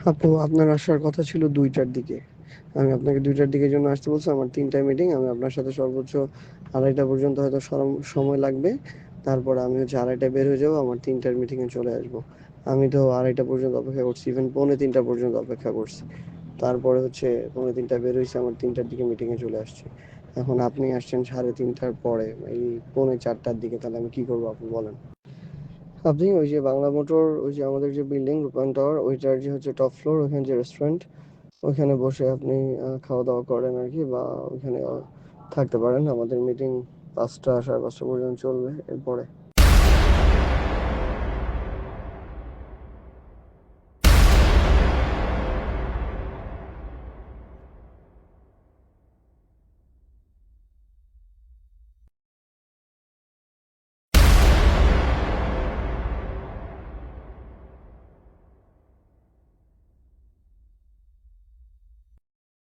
আপু, আপনার আসার কথা ছিল 2টার দিকে। আমি আপনাকে 2টার দিকের জন্য আসতে বলছি। আমার 3টায় মিটিং। আমি আপনার সাথে সর্বোচ্চ 2:30 পর্যন্ত হয়তো সময় লাগবে। তারপরে আমি হচ্ছে 2:30টায় বের হয়ে যাবো, আমার 3টার মিটিংয়ে চলে আসবো। আমি তো 2:30 পর্যন্ত অপেক্ষা করছি, ইভেন 2:45 পর্যন্ত অপেক্ষা করছি। তারপরে হচ্ছে 2:45টায় বের হয়েছে, আমার 3টার দিকে মিটিংয়ে চলে আসছি। এখন আপনি আসছেন 3:30টার পরে, এই 3:45টার দিকে। তাহলে আমি কি করবো আপনি বলেন? আপনি ওই যে বাংলা মোটর, ওই যে আমাদের যে বিল্ডিং রূপায়ণ টাওয়ার, ওইটার যে হচ্ছে টপ ফ্লোর, ওইখানে যে রেস্টুরেন্ট, ওইখানে বসে আপনি খাওয়া দাওয়া করেন আর কি, বা ওইখানে থাকতে পারেন। আমাদের মিটিং 5টা 5:30 পর্যন্ত চলবে। এরপরে